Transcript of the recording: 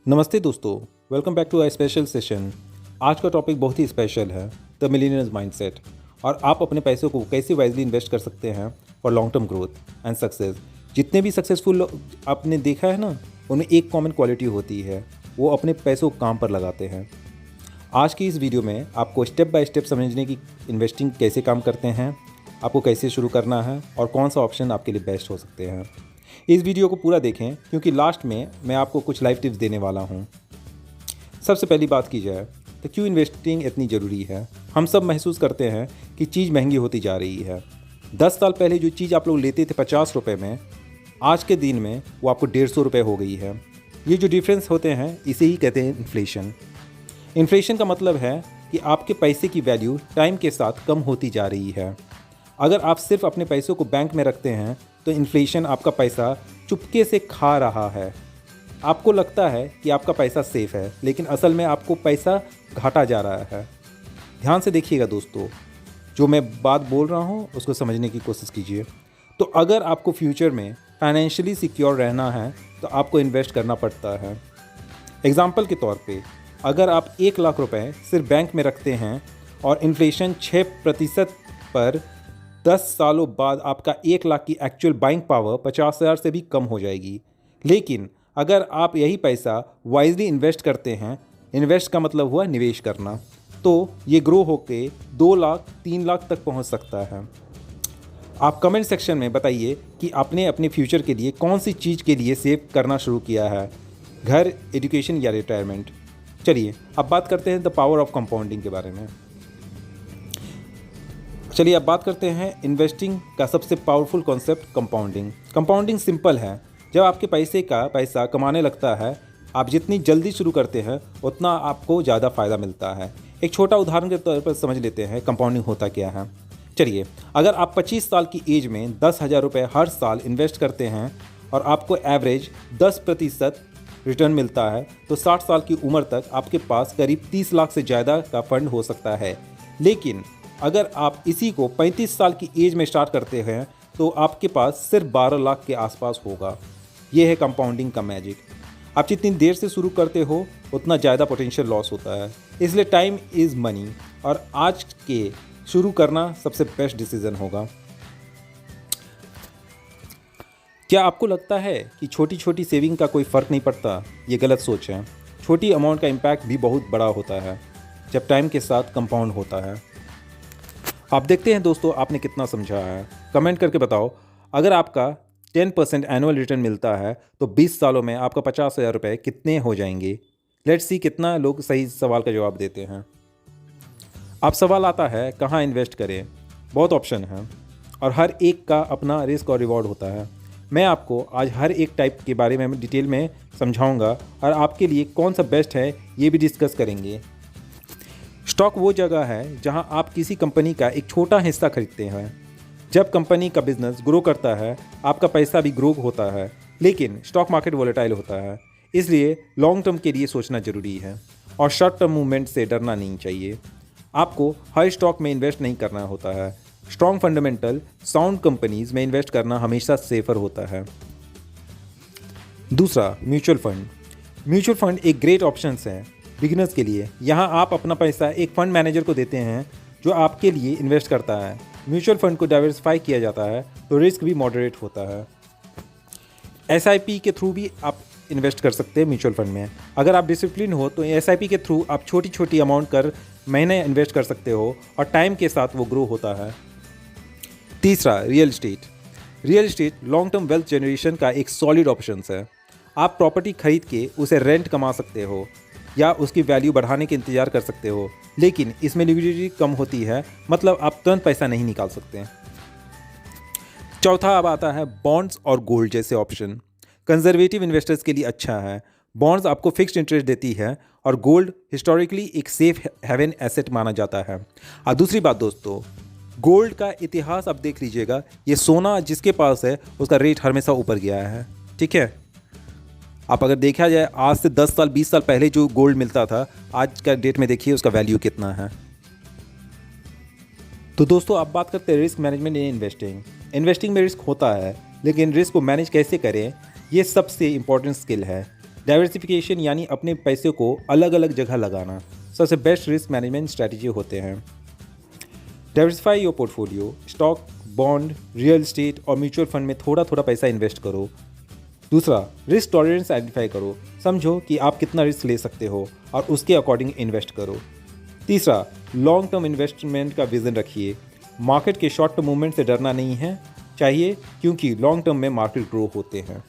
नमस्ते दोस्तों, welcome back to a special session. आज का टॉपिक बहुत ही स्पेशल है, द मिलियनर्स माइंडसेट, और आप अपने पैसों को कैसे वाइजली इन्वेस्ट कर सकते हैं for long term growth and success. जितने भी सक्सेसफुल लोग आपने देखा है ना, उनमें एक कॉमन क्वालिटी होती है, वो अपने पैसों को काम पर लगाते हैं। आज की इस वीडियो में आपको स्टेप बाय स्टेप समझने की इन्वेस्टिंग कैसे काम करते हैं, आपको कैसे शुरू करना है और कौन सा ऑप्शन आपके लिए बेस्ट हो सकते हैं। इस वीडियो को पूरा देखें क्योंकि लास्ट में मैं आपको कुछ लाइफ टिप्स देने वाला हूं। सबसे पहली बात की जाए तो क्यों इन्वेस्टिंग इतनी ज़रूरी है। हम सब महसूस करते हैं कि चीज़ महंगी होती जा रही है। 10 साल पहले जो चीज़ आप लोग लेते थे 50 रुपये में, आज के दिन में वो आपको 150 रुपये हो गई है। ये जो डिफरेंस होते हैं इसे ही कहते हैं इन्फ्लेशन। इन्फ्लेशन का मतलब है कि आपके पैसे की वैल्यू टाइम के साथ कम होती जा रही है। अगर आप सिर्फ अपने पैसों को बैंक में रखते हैं तो इन्फ्लेशन आपका पैसा चुपके से खा रहा है। आपको लगता है कि आपका पैसा सेफ है, लेकिन असल में आपको पैसा घाटा जा रहा है। ध्यान से देखिएगा दोस्तों, जो मैं बात बोल रहा हूँ उसको समझने की कोशिश कीजिए। तो अगर आपको फ्यूचर में फाइनेंशियली सिक्योर रहना है तो आपको इन्वेस्ट करना पड़ता है। एग्जाम्पल के तौर पे, अगर आप 1 लाख रुपए सिर्फ बैंक में रखते हैं और इन्फ्लेशन 6% पर 10 सालों बाद आपका 1 लाख की एक्चुअल बाइंग पावर 50,000 से भी कम हो जाएगी। लेकिन अगर आप यही पैसा वाइजली इन्वेस्ट करते हैं, इन्वेस्ट का मतलब हुआ निवेश करना, तो ये ग्रो होके 2 लाख 3 लाख तक पहुंच सकता है। आप कमेंट सेक्शन में बताइए कि आपने अपने फ्यूचर के लिए कौन सी चीज़ के लिए सेव करना शुरू किया है, घर, एजुकेशन या रिटायरमेंट। चलिए अब बात करते हैं द पावर ऑफ कंपाउंडिंग के बारे में। चलिए अब बात करते हैं इन्वेस्टिंग का सबसे powerful concept, compounding. Compounding simple है। जब आपके पैसा कमाने लगता है, आप जितनी जल्दी शुरू करते हैं उतना आपको ज़्यादा फ़ायदा मिलता है। एक छोटा उदाहरण के तौर पर समझ लेते हैं कंपाउंडिंग होता क्या है। चलिए, अगर आप 25 साल की एज में 10,000 रुपये हर साल इन्वेस्ट करते हैं और आपको एवरेज 10% रिटर्न मिलता है, तो 60 साल की उम्र तक आपके पास करीब 30 लाख से ज़्यादा का फंड हो सकता है। लेकिन अगर आप इसी को 35 साल की एज में स्टार्ट करते हैं तो आपके पास सिर्फ 12 लाख के आसपास होगा। ये है कंपाउंडिंग का मैजिक। आप जितनी देर से शुरू करते हो उतना ज़्यादा पोटेंशियल लॉस होता है। इसलिए टाइम इज़ मनी, और आज के शुरू करना सबसे बेस्ट डिसीजन होगा। क्या आपको लगता है कि छोटी छोटी सेविंग का कोई फ़र्क नहीं पड़ता? ये गलत सोच है। छोटी अमाउंट का इम्पैक्ट भी बहुत बड़ा होता है जब टाइम के साथ कंपाउंड होता है। आप देखते हैं दोस्तों, आपने कितना समझा है। कमेंट करके बताओ, अगर आपका 10% एनुअल रिटर्न मिलता है तो 20 सालों में आपका 50,000 रुपये कितने हो जाएंगे। लेट्स सी कितना लोग सही सवाल का जवाब देते हैं। अब सवाल आता है कहाँ इन्वेस्ट करें। बहुत ऑप्शन हैं और हर एक का अपना रिस्क और रिवॉर्ड होता है। मैं आपको आज हर एक टाइप के बारे में डिटेल में समझाऊंगा और आपके लिए कौन सा बेस्ट है ये भी डिस्कस करेंगे। स्टॉक वो जगह है जहां आप किसी कंपनी का एक छोटा हिस्सा खरीदते हैं। जब कंपनी का बिजनेस ग्रो करता है, आपका पैसा भी ग्रो होता है। लेकिन स्टॉक मार्केट वोलेटाइल होता है, इसलिए लॉन्ग टर्म के लिए सोचना जरूरी है और शॉर्ट टर्म मूवमेंट से डरना नहीं चाहिए। आपको हर स्टॉक में इन्वेस्ट नहीं करना होता है। स्ट्रॉन्ग फंडामेंटल साउंड कंपनीज में इन्वेस्ट करना हमेशा सेफर होता है। दूसरा, म्यूचुअल फंड। म्यूचुअल फंड एक ग्रेट ऑप्शन है बिगिनर्स के लिए। यहाँ आप अपना पैसा एक फंड मैनेजर को देते हैं जो आपके लिए इन्वेस्ट करता है। म्यूचुअल फंड को डाइवर्सिफाई किया जाता है तो रिस्क भी मॉडरेट होता है। एसआईपी के थ्रू भी आप इन्वेस्ट कर सकते हैं म्यूचुअल फंड में। अगर आप डिसिप्लिन हो तो एसआईपी के थ्रू आप छोटी छोटी अमाउंट कर महीने इन्वेस्ट कर सकते हो और टाइम के साथ वो ग्रो होता है। तीसरा, real estate. Real estate long term wealth generation का एक सॉलिड ऑप्शन है। आप प्रॉपर्टी खरीद के उसे रेंट कमा सकते हो या उसकी वैल्यू बढ़ाने के इंतजार कर सकते हो, लेकिन इसमें लिक्विडिटी कम होती है, मतलब आप तुरंत पैसा नहीं निकाल सकते। चौथा अब आता है बॉन्ड्स और गोल्ड जैसे ऑप्शन। कंजर्वेटिव इन्वेस्टर्स के लिए अच्छा है। बॉन्ड्स आपको फिक्स्ड इंटरेस्ट देती है और गोल्ड हिस्टोरिकली एक सेफ हेवन एसेट माना जाता है। और दूसरी बात दोस्तों, गोल्ड का इतिहास आप देख लीजिएगा। ये सोना जिसके पास है उसका रेट हमेशा ऊपर गया है, ठीक है। आप अगर देखा जाए आज से 10 साल 20 साल पहले जो गोल्ड मिलता था, आज का डेट में देखिए उसका वैल्यू कितना है। तो दोस्तों अब बात करते हैं risk management in investing. Investing में रिस्क होता है, लेकिन रिस्क को मैनेज कैसे करें ये सबसे इम्पोर्टेंट स्किल है। डाइवर्सिफिकेशन यानी अपने पैसे को अलग अलग जगह लगाना सबसे बेस्ट रिस्क मैनेजमेंट स्ट्रैटेजी होते हैं। Diversify your portfolio, stock, bond, real estate और म्यूचुअल फंड में थोड़ा थोड़ा पैसा इन्वेस्ट करो। दूसरा, रिस्क टॉलरेंस आइडेंटिफाई करो, समझो कि आप कितना रिस्क ले सकते हो और उसके अकॉर्डिंग इन्वेस्ट करो। तीसरा, लॉन्ग टर्म इन्वेस्टमेंट का विजन रखिए, मार्केट के शॉर्ट टर्म मूवमेंट से डरना नहीं है चाहिए क्योंकि लॉन्ग टर्म में मार्केट ग्रो होते हैं।